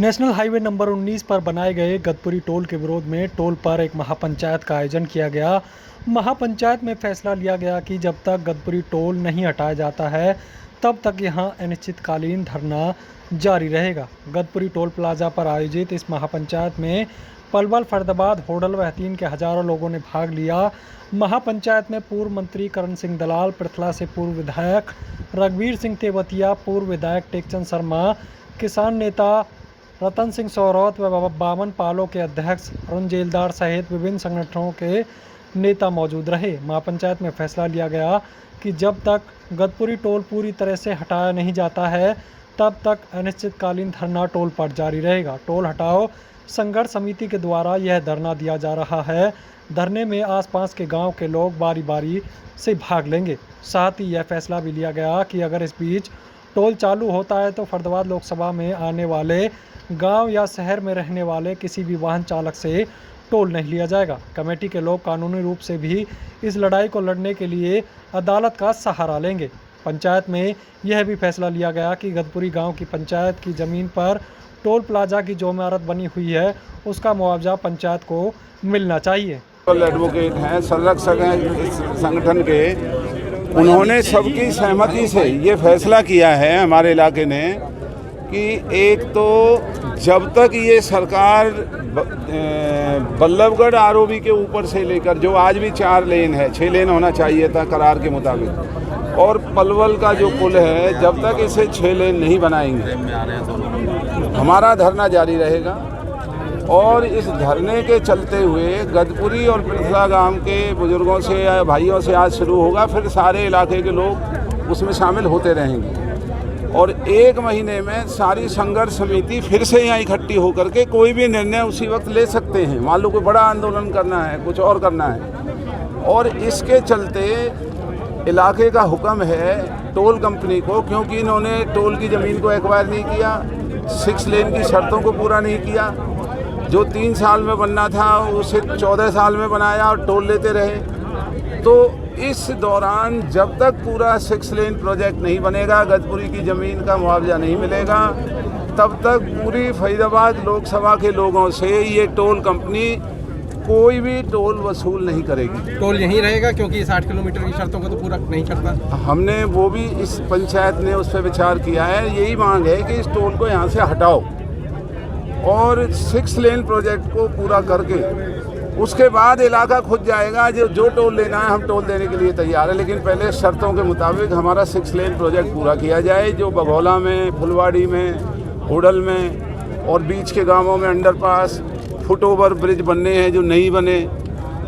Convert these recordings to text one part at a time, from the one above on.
National highway number 19 पर बनाए गए गदपुरी टोल के विरोध में टोल पर एक महापंचायत का आयोजन किया गया। महापंचायत में फैसला लिया गया कि जब तक गदपुरी टोल नहीं हटाया जाता है तब तक यहां अनिश्चितकालीन धरना जारी रहेगा। गदपुरी टोल प्लाजा पर आयोजित इस महापंचायत में पलवल, फरीदाबाद, होडल व हथीन के हजारों लोगों ने भाग लिया। महापंचायत में पूर्व मंत्री करण सिंह दलाल, पृथला से पूर्व विधायक रघुवीर सिंह तेवतिया, पूर्व विधायक टेकचंद शर्मा, किसान नेता रतन सिंह सौरौत व बावन पालों के अध्यक्ष अरुण जेलदार सहित विभिन्न संगठनों के नेता मौजूद रहे। महापंचायत में फैसला लिया गया कि जब तक गदपुरी टोल पूरी तरह से हटाया नहीं जाता है तब तक अनिश्चितकालीन धरना टोल पर जारी रहेगा। टोल हटाओ संघर्ष समिति के द्वारा यह धरना दिया जा रहा है। धरने में आसपास के गांव के लोग बारी बारी से भाग लेंगे। साथ ही यह फैसला भी लिया गया कि अगर इस बीच टोल चालू होता है तो फरीदाबाद लोकसभा में आने वाले गांव या शहर में रहने वाले किसी भी वाहन चालक से टोल नहीं लिया जाएगा। कमेटी के लोग कानूनी रूप से भी इस लड़ाई को लड़ने के लिए अदालत का सहारा लेंगे। पंचायत में यह भी फैसला लिया गया कि गदपुरी गांव की पंचायत की ज़मीन पर टोल प्लाजा की जो इमारत बनी हुई है उसका मुआवजा पंचायत को मिलना चाहिए। एडवोकेट हैं, संरक्षक हैं इस संगठन के, उन्होंने सबकी सहमति से ये फैसला किया है हमारे इलाके ने कि एक तो जब तक ये सरकार बल्लभगढ़ आरओबी के ऊपर से लेकर, जो आज भी 4 लेन है, 6 लेन होना चाहिए था करार के मुताबिक, और पलवल का जो पुल है, जब तक इसे 6 लेन नहीं बनाएंगे हमारा धरना जारी रहेगा। और इस धरने के चलते हुए गदपुरी और पृथला गांव के बुजुर्गों से या भाइयों से आज शुरू होगा, फिर सारे इलाके के लोग उसमें शामिल होते रहेंगे और 1 महीने में सारी संघर्ष समिति फिर से यहाँ इकट्ठी होकर के कोई भी निर्णय उसी वक्त ले सकते हैं। मान लो कोई बड़ा आंदोलन करना है, कुछ और करना है, और इसके चलते इलाके का हुक्म है टोल कंपनी को, क्योंकि इन्होंने टोल की ज़मीन को एक्वायर नहीं किया, 6 लेन की शर्तों को पूरा नहीं किया, जो 3 साल में बनना था उसे 14 साल में बनाया और टोल लेते रहे। तो इस दौरान जब तक पूरा 6 लेन प्रोजेक्ट नहीं बनेगा, गदपुरी की ज़मीन का मुआवजा नहीं मिलेगा, तब तक पूरी फरीदाबाद लोकसभा के लोगों से ये टोल कंपनी कोई भी टोल वसूल नहीं करेगी। टोल यहीं रहेगा क्योंकि 60 किलोमीटर की शर्तों को तो पूरा नहीं करता। हमने वो भी, इस पंचायत ने उस पर विचार किया है। यही मांग है कि इस टोल को यहाँ से हटाओ और 6 लेन प्रोजेक्ट को पूरा करके उसके बाद इलाका खुद जाएगा। जो टोल लेना है हम टोल देने के लिए तैयार है, लेकिन पहले शर्तों के मुताबिक हमारा 6 लेन प्रोजेक्ट पूरा किया जाए, जो बघौला में, फुलवाड़ी में, होडल में और बीच के गांवों में अंडरपास, फुट ओवर ब्रिज बनने हैं जो नहीं बने,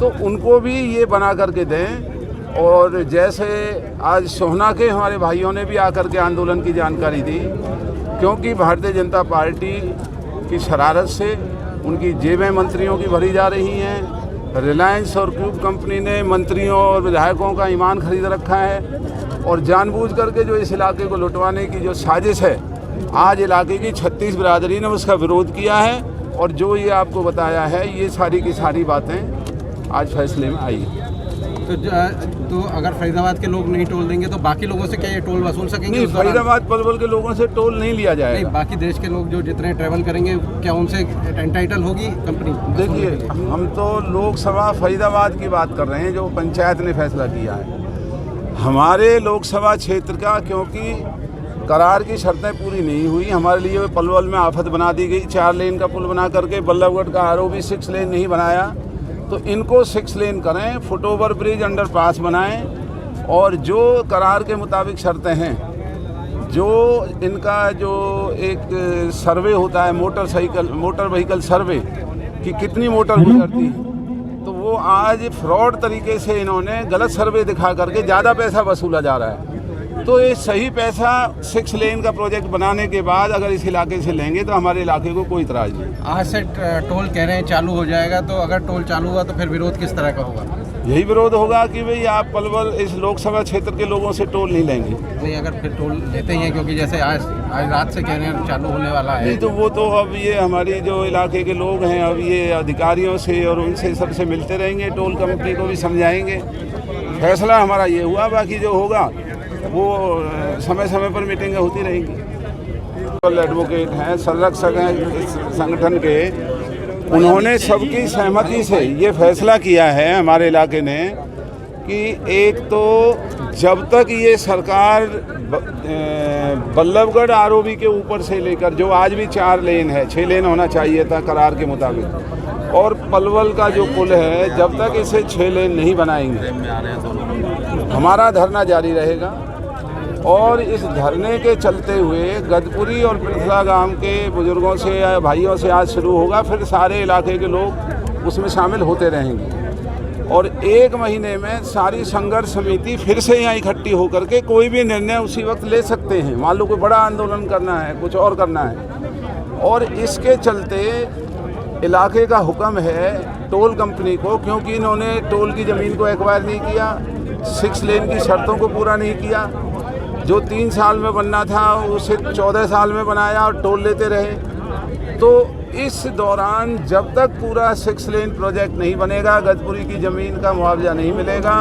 तो उनको भी ये बना करके दें। और जैसे आज सोहना के हमारे भाइयों ने भी आकर के आंदोलन की जानकारी दी, क्योंकि भारतीय जनता पार्टी की शरारत से उनकी जेबें मंत्रियों की भरी जा रही हैं। रिलायंस और क्यूब कंपनी ने मंत्रियों और विधायकों का ईमान खरीद रखा है और जानबूझ करके जो इस इलाके को लुटवाने की जो साजिश है, आज इलाके की 36 बिरादरी ने उसका विरोध किया है। और जो ये आपको बताया है, ये सारी की सारी बातें आज फैसले में आई। तो अगर फरीदाबाद के लोग नहीं टोल देंगे तो बाकी लोगों से क्या ये टोल वसूल सकेंगे? नहीं, फरीदाबाद पलवल के लोगों से टोल नहीं लिया जाएगा। नहीं, बाकी देश के लोग जो जितने ट्रैवल करेंगे क्या उनसे एंटाइटल होगी कंपनी? देखिए, हम तो लोकसभा फरीदाबाद की बात कर रहे हैं जो पंचायत ने फैसला किया है। हमारे लोकसभा क्षेत्र का, क्योंकि करार की शर्तें पूरी नहीं हुई, हमारे लिए पलवल में आफत बना दी गई। 4 लेन का पुल बना करके बल्लभगढ़ का आरओबी 6 लेन नहीं बनाया, तो इनको 6 लेन करें, फुट ओवर ब्रिज, अंडरपास बनाएं और जो करार के मुताबिक शर्तें हैं, जो इनका जो एक सर्वे होता है मोटर व्हीकल सर्वे कि कितनी मोटर गुजरती है, तो वो आज फ्रॉड तरीके से इन्होंने गलत सर्वे दिखा करके ज़्यादा पैसा वसूला जा रहा है। तो ये सही पैसा 6 लेन का प्रोजेक्ट बनाने के बाद अगर इस इलाके से लेंगे तो हमारे इलाके को कोई इतराज़ नहीं। आज से टोल कह रहे हैं चालू हो जाएगा, तो अगर टोल चालू हुआ तो फिर विरोध किस तरह का होगा? यही विरोध होगा कि भाई आप पलवल इस लोकसभा क्षेत्र के लोगों से टोल नहीं लेंगे। नहीं, अगर फिर टोल लेते ही हैं, क्योंकि जैसे आज रात से कह रहे हैं चालू होने वाला है। नहीं, तो वो तो अब ये हमारी जो इलाके के लोग हैं, अब ये अधिकारियों से और उनसे सबसे मिलते रहेंगे, टोल कंपनी को भी समझाएंगे। फैसला हमारा ये हुआ, बाकी जो होगा वो समय समय पर मीटिंगें होती रहेंगी। एडवोकेट हैं, संरक्षक हैं इस संगठन के, उन्होंने सबकी सहमति से ये फैसला किया है हमारे इलाके ने कि एक तो जब तक ये सरकार बल्लभगढ़ आरओबी के ऊपर से लेकर जो आज भी 4 लेन है, 6 लेन होना चाहिए था करार के मुताबिक, और पलवल का जो पुल है जब तक इसे 6 लेन नहीं बनाएंगे हमारा धरना जारी रहेगा। और इस धरने के चलते हुए गदपुरी और पृथला गांव के बुजुर्गों से या भाइयों से आज शुरू होगा, फिर सारे इलाके के लोग उसमें शामिल होते रहेंगे और 1 महीने में सारी संघर्ष समिति फिर से यहाँ इकट्ठी होकर के कोई भी निर्णय उसी वक्त ले सकते हैं। मान लो कोई बड़ा आंदोलन करना है, कुछ और करना है, और इसके चलते इलाके का हुक्म है टोल कंपनी को, क्योंकि इन्होंने टोल की ज़मीन को एक्वायर नहीं किया, 6 लेन की शर्तों को पूरा नहीं किया, जो 3 साल में बनना था उसे 14 साल में बनाया और टोल लेते रहे। तो इस दौरान जब तक पूरा 6 लेन प्रोजेक्ट नहीं बनेगा, गदपुरी की ज़मीन का मुआवजा नहीं मिलेगा,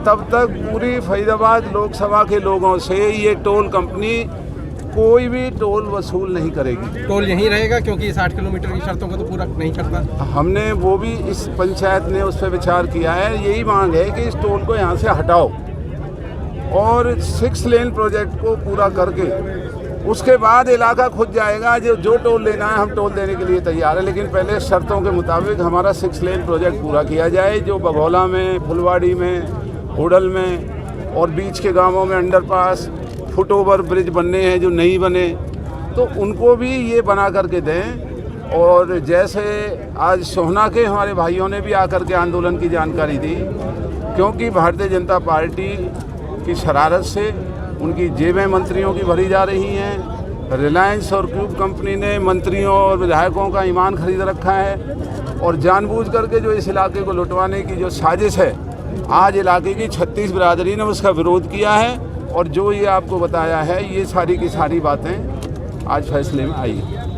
तब तक पूरी फरीदाबाद लोकसभा के लोगों से ये टोल कंपनी कोई भी टोल वसूल नहीं करेगी। टोल यहीं रहेगा क्योंकि 60 किलोमीटर की शर्तों को तो पूरा नहीं करता। हमने वो भी, इस पंचायत ने उस पर विचार किया है, यही मांग है कि इस टोल को यहाँ से हटाओ और 6 लेन प्रोजेक्ट को पूरा करके उसके बाद इलाका खुद जाएगा। जो टोल लेना है हम टोल देने के लिए तैयार है, लेकिन पहले शर्तों के मुताबिक हमारा 6 लेन प्रोजेक्ट पूरा किया जाए, जो बघौला में, फुलवाड़ी में, होडल में और बीच के गांवों में अंडरपास, फुटओवर ब्रिज बनने हैं जो नहीं बने, तो उनको भी ये बना करके दें। और जैसे आज सोहना के हमारे भाइयों ने भी आकर के आंदोलन की जानकारी दी, क्योंकि भारतीय जनता पार्टी की शरारत से उनकी जेबें मंत्रियों की भरी जा रही हैं। रिलायंस और क्यूब कंपनी ने मंत्रियों और विधायकों का ईमान खरीद रखा है और जानबूझ करके जो इस इलाके को लुटवाने की जो साजिश है, आज इलाके की 36 बिरादरी ने उसका विरोध किया है। और जो ये आपको बताया है, ये सारी की सारी बातें आज फैसले में आई है।